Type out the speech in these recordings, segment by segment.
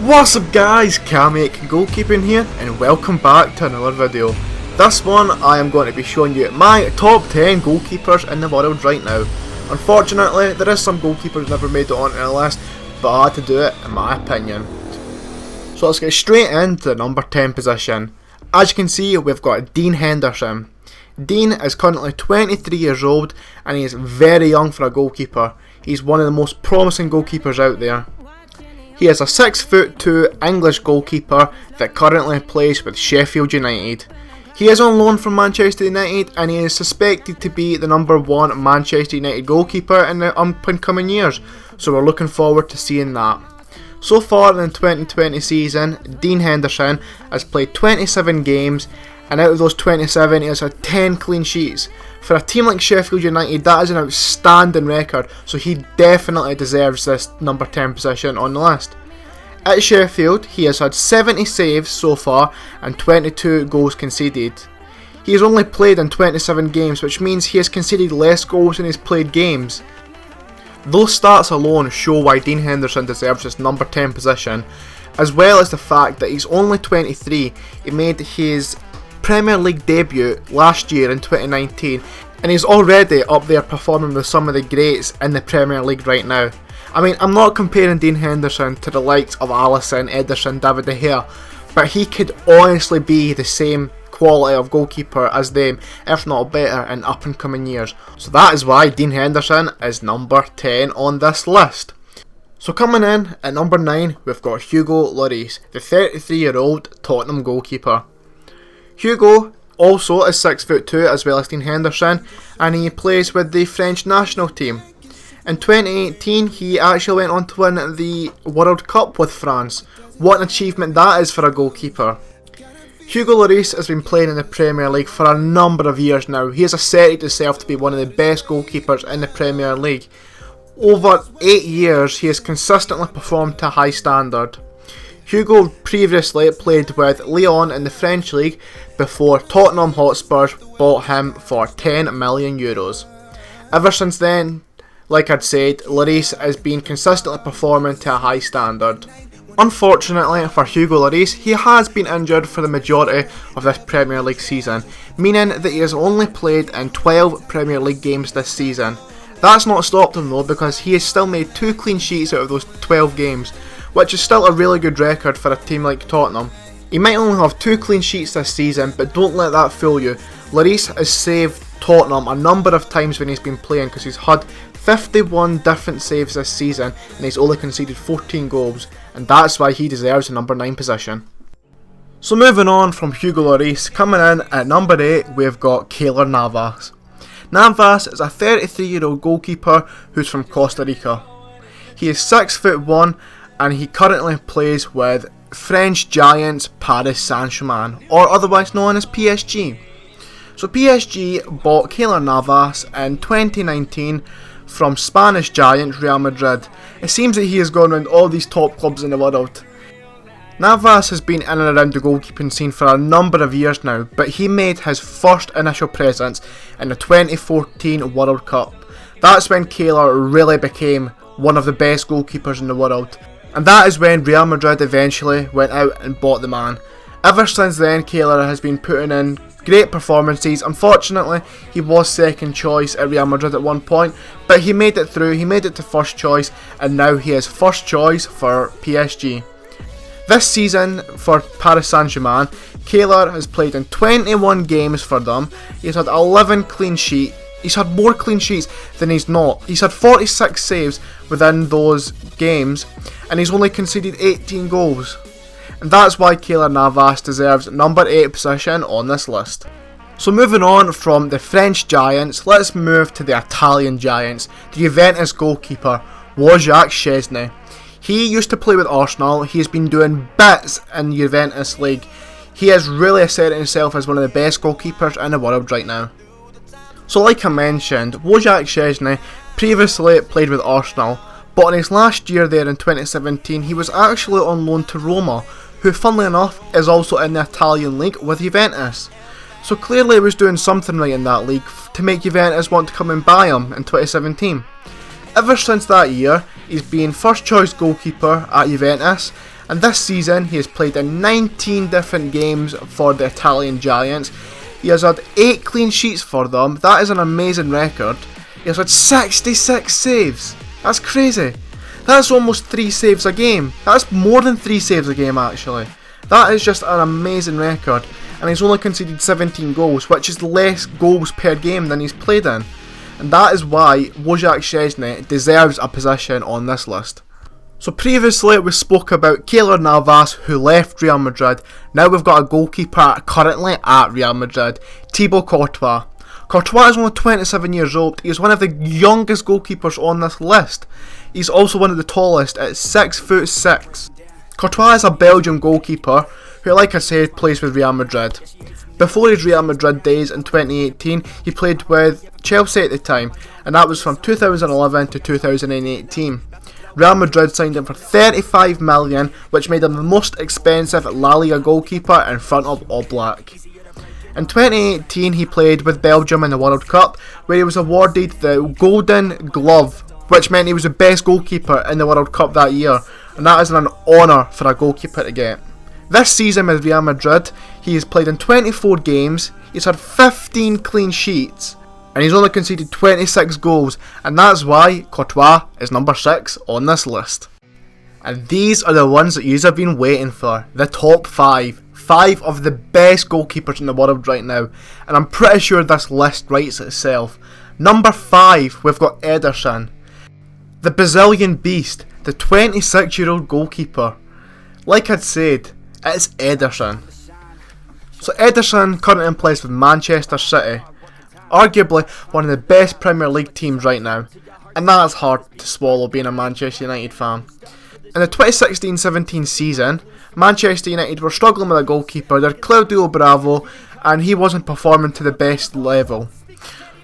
What's up guys, Cami Goalkeeping here and welcome back to another video. This one I am going to be showing you my top 10 goalkeepers in the world right now. Unfortunately there is some goalkeepers never made it onto the list, but I had to do it in my opinion. So let's get straight into the number 10 position. As you can see, we've got Dean Henderson. Dean is currently 23 years old and he is very young for a goalkeeper. He's one of the most promising goalkeepers out there. He is a 6'2" English goalkeeper that currently plays with Sheffield United. He is on loan from Manchester United and he is suspected to be the number 1 Manchester United goalkeeper in the upcoming years, so we're looking forward to seeing that. So far in the 2020 season, Dean Henderson has played 27 games and out of those 27 he has had 10 clean sheets. For a team like Sheffield United, that is an outstanding record, so he definitely deserves this number 10 position on the list. At Sheffield, he has had 70 saves so far and 22 goals conceded. He has only played in 27 games, which means he has conceded less goals than he's played games. Those stats alone show why Dean Henderson deserves this number 10 position, as well as the fact that he's only 23. He made his Premier League debut last year in 2019 and he's already up there performing with some of the greats in the Premier League right now. I mean, I'm not comparing Dean Henderson to the likes of Alisson, Ederson, David De Gea, but he could honestly be the same quality of goalkeeper as them, if not better, in up and coming years. So that is why Dean Henderson is number 10 on this list. So coming in at number 9, we've got Hugo Lloris, the 33-year-old Tottenham goalkeeper. Hugo also is 6'2" as well as Dean Henderson, and he plays with the French national team. In 2018 he actually went on to win the World Cup with France. What an achievement that is for a goalkeeper. Hugo Lloris has been playing in the Premier League for a number of years now. He has asserted himself to be one of the best goalkeepers in the Premier League. Over 8 years he has consistently performed to a high standard. Hugo previously played with Lyon in the French League before Tottenham Hotspurs bought him for €10 million. Ever since then, like I'd said, Lloris has been consistently performing to a high standard. Unfortunately for Hugo Lloris, he has been injured for the majority of this Premier League season, meaning that he has only played in 12 Premier League games this season. That's not stopped him though, because he has still made 2 clean sheets out of those 12 games, which is still a really good record for a team like Tottenham. He might only have 2 clean sheets this season, but don't let that fool you. Lloris has saved Tottenham a number of times when he's been playing, because he's had 51 different saves this season and he's only conceded 14 goals, and that's why he deserves the number 9 position. So moving on from Hugo Lloris, coming in at number 8 we've got Keylor Navas. Navas is a 33-year-old goalkeeper who's from Costa Rica. He is 6'1" and he currently plays with French giants Paris Saint-Germain, or otherwise known as PSG. So PSG bought Keylor Navas in 2019 from Spanish giant Real Madrid. It seems that he has gone around all these top clubs in the world. Navas has been in and around the goalkeeping scene for a number of years now, but he made his first initial presence in the 2014 World Cup. That's when Keylor really became one of the best goalkeepers in the world. And that is when Real Madrid eventually went out and bought the man. Ever since then, Keylor has been putting in great performances. Unfortunately, he was second choice at Real Madrid at one point, but he made it through, he made it to first choice, and now he is first choice for PSG. This season for Paris Saint-Germain, Keylor has played in 21 games for them. He's had 11 clean sheets. He's had more clean sheets than he's not. He's had 46 saves within those games and he's only conceded 18 goals. And that's why Keylor Navas deserves number 8 position on this list. So moving on from the French giants, let's move to the Italian giants, the Juventus goalkeeper Wojciech Szczesny. He used to play with Arsenal. He has been doing bits in the Juventus League. He has really asserted himself as one of the best goalkeepers in the world right now. So like I mentioned, Wojciech Szczesny previously played with Arsenal, but in his last year there in 2017 he was actually on loan to Roma, who funnily enough is also in the Italian league with Juventus. So clearly he was doing something right in that league to make Juventus want to come and buy him in 2017. Ever since that year, He's been first choice goalkeeper at Juventus, and this season he has played in 19 different games for the Italian Giants. He has had 8 clean sheets for them. That is an amazing record. He has had 66 saves. That's crazy. That's almost 3 saves a game. That's more than 3 saves a game actually. That is just an amazing record. And he's only conceded 17 goals, which is less goals per game than he's played in. And that is why Wojciech Szczesny deserves a position on this list. So previously we spoke about Keylor Navas, who left Real Madrid. Now we've got a goalkeeper currently at Real Madrid, Thibaut Courtois. Courtois is only 27 years old. He is one of the youngest goalkeepers on this list. He's also one of the tallest at 6'6". Courtois is a Belgian goalkeeper who, like I said, plays with Real Madrid. Before his Real Madrid days in 2018, he played with Chelsea at the time, and that was from 2011 to 2018. Real Madrid signed him for 35 million, which made him the most expensive La Liga goalkeeper in front of Oblak. In 2018, he played with Belgium in the World Cup, where he was awarded the Golden Glove, which meant he was the best goalkeeper in the World Cup that year, and that is an honour for a goalkeeper to get. This season with Real Madrid, he has played in 24 games, he's had 15 clean sheets, and he's only conceded 26 goals, and that's why Courtois is number 6 on this list. And these are the ones that you have been waiting for, the top 5. 5 of the best goalkeepers in the world right now, and I'm pretty sure this list writes itself. Number 5, we've got Ederson, the Brazilian beast, the 26-year-old goalkeeper. Like I'd said, it's Ederson. So Ederson currently plays with Manchester City, arguably one of the best Premier League teams right now, and that is hard to swallow being a Manchester United fan. In the 2016-17 season, Manchester United were struggling with a goalkeeper. They're Claudio Bravo, and he wasn't performing to the best level.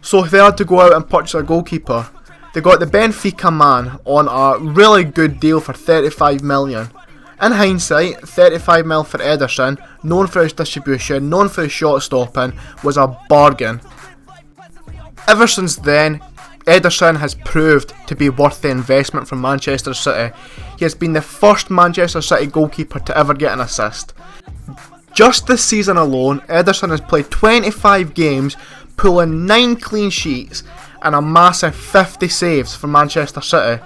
So they had to go out and purchase a goalkeeper. They got the Benfica man on a really good deal for 35 million. In hindsight, 35 mil for Ederson, known for his distribution, known for his shot stopping, was a bargain. Ever since then, Ederson has proved to be worth the investment from Manchester City. He has been the first Manchester City goalkeeper to ever get an assist. Just this season alone, Ederson has played 25 games, pulling 9 clean sheets and a massive 50 saves for Manchester City.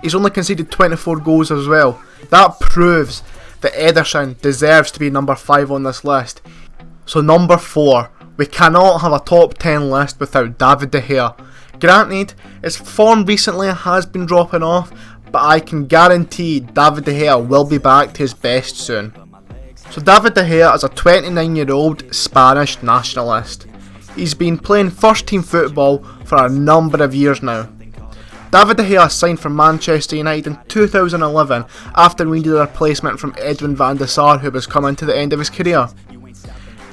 He's only conceded 24 goals as well. That proves that Ederson deserves to be number 5 on this list. So number 4, we cannot have a top 10 list without David De Gea. Granted, his form recently has been dropping off, but I can guarantee David De Gea will be back to his best soon. So David De Gea is a 29-year-old Spanish nationalist. He's been playing first team football for a number of years now. David De Gea signed for Manchester United in 2011 after we needed a replacement from Edwin van der Sar, who was coming to the end of his career.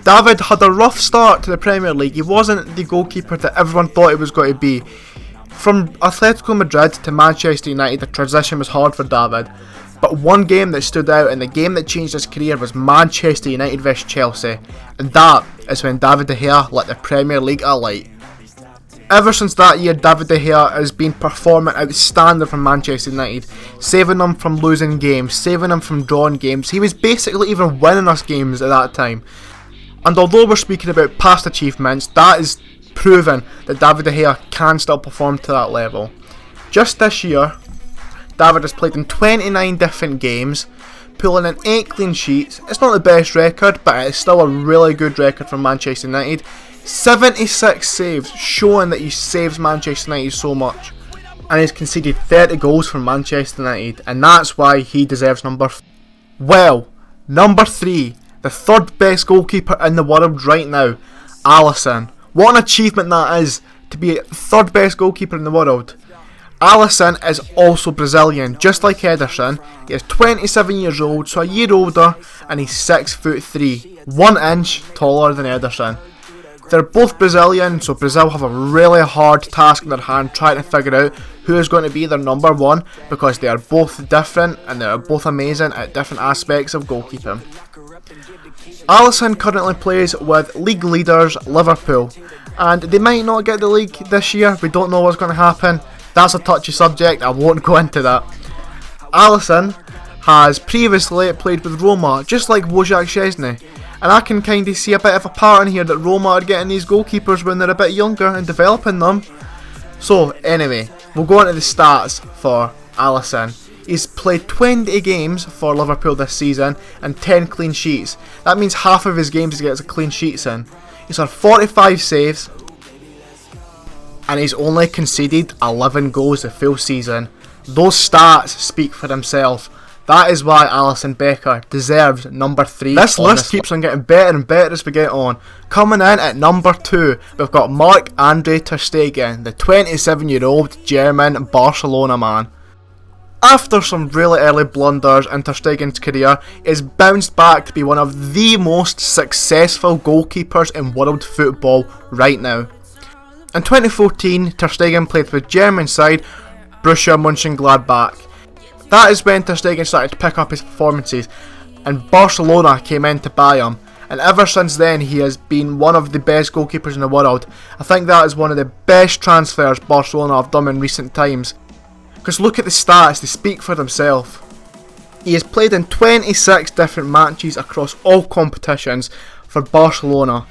David had a rough start to the Premier League. He wasn't the goalkeeper that everyone thought he was going to be. From Atletico Madrid to Manchester United, the transition was hard for David. But one game that stood out and the game that changed his career was Manchester United vs Chelsea. And that is when David De Gea lit the Premier League alight. Ever since that year, David De Gea has been performing outstanding for Manchester United, saving them from losing games, saving them from drawing games. He was basically even winning us games at that time. And although we're speaking about past achievements, that is proven that David De Gea can still perform to that level. Just this year, David has played in 29 different games, pulling in 8 clean sheets. It's not the best record, but it's still a really good record for Manchester United. 76 saves, showing that he saves Manchester United so much. And he's conceded 30 goals for Manchester United, and that's why he deserves number 3, the third best goalkeeper in the world right now, Alisson. What an achievement that is, to be third best goalkeeper in the world. Alisson is also Brazilian, just like Ederson. He is 27 years old, so a year older, and he's 6'3", 1 inch taller than Ederson. They're both Brazilian, so Brazil have a really hard task in their hand trying to figure out who is going to be their number 1, because they are both different and they are both amazing at different aspects of goalkeeping. Alisson currently plays with league leaders Liverpool, and they might not get the league this year. We don't know what's going to happen. that's a touchy subject, I won't go into that. Alisson has previously played with Roma, just like Wojciech Szczesny, and I can kind of see a bit of a pattern here that Roma are getting these goalkeepers when they're a bit younger and developing them. So anyway, we'll go on to the stats for Alisson. He's played 20 games for Liverpool this season and 10 clean sheets. That means half of his games he gets a clean sheets in. He's had 45 saves and he's only conceded 11 goals the full season. Those stats speak for themselves. That is why Alisson Becker deserves number 3. This list keeps on getting better and better as we get on. Coming in at number 2, we've got MarcAndre Ter Stegen, the 27-year-old German Barcelona man. After some really early blunders in Ter Stegen's career, he has bounced back to be one of the most successful goalkeepers in world football right now. In 2014, Ter Stegen played with German side Borussia Mönchengladbach. That is when Ter Stegen started to pick up his performances, and Barcelona came in to buy him. And ever since then, he has been one of the best goalkeepers in the world. I think that is one of the best transfers Barcelona have done in recent times. Because look at the stats, they speak for themselves. He has played in 26 different matches across all competitions for Barcelona.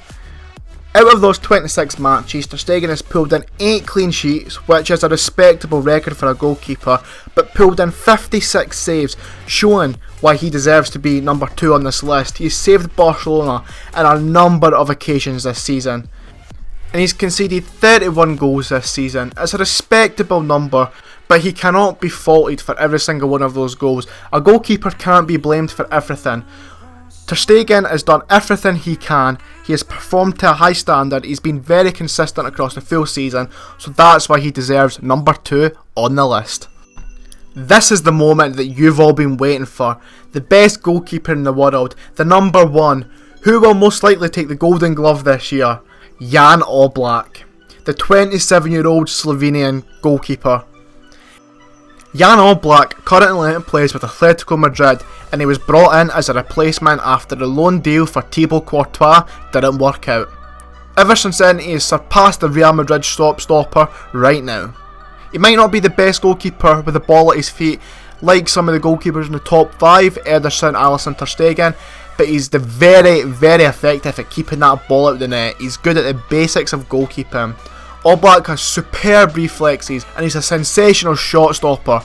Out of those 26 matches, Ter Stegen has pulled in 8 clean sheets, which is a respectable record for a goalkeeper, but pulled in 56 saves, showing why he deserves to be number 2 on this list. He's saved Barcelona on a number of occasions this season, and he's conceded 31 goals this season. It's a respectable number, but he cannot be faulted for every single one of those goals. A goalkeeper can't be blamed for everything. Ter Stegen has done everything he can. He has performed to a high standard. He's been very consistent across the full season, so that's why he deserves number 2 on the list. This is the moment that you've all been waiting for. The best goalkeeper in the world, the number 1, who will most likely take the Golden Glove this year? Jan Oblak, the 27-year-old Slovenian goalkeeper. Jan Oblak currently plays with Atletico Madrid, and he was brought in as a replacement after the loan deal for Thibaut Courtois didn't work out. Ever since then, he has surpassed the Real Madrid stopper right now. He might not be the best goalkeeper with the ball at his feet like some of the goalkeepers in the top 5, Ederson, Alisson, Ter Stegen, but he's very, very effective at keeping that ball out of the net. He's good at the basics of goalkeeping. Oblak has superb reflexes and he's a sensational shot stopper.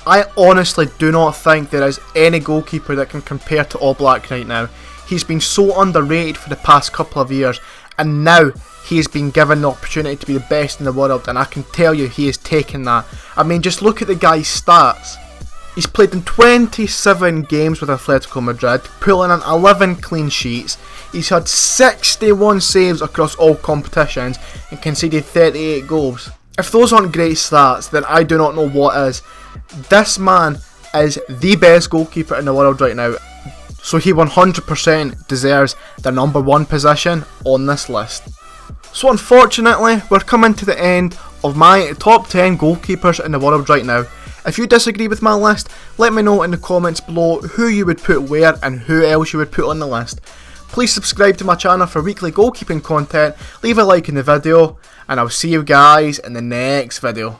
I honestly do not think there is any goalkeeper that can compare to Oblak right now. He's been so underrated for the past couple of years, and now he has been given the opportunity to be the best in the world, and I can tell you he has taken that. I mean, just look at the guy's stats. He's played in 27 games with Atletico Madrid, pulling in 11 clean sheets. He's had 61 saves across all competitions and conceded 38 goals. If those aren't great stats, then I do not know what is. This man is the best goalkeeper in the world right now, so he 100% deserves the number 1 position on this list. So unfortunately, we're coming to the end of my top 10 goalkeepers in the world right now. If you disagree with my list, let me know in the comments below who you would put where and who else you would put on the list. Please subscribe to my channel for weekly goalkeeping content, leave a like in the video, and I'll see you guys in the next video.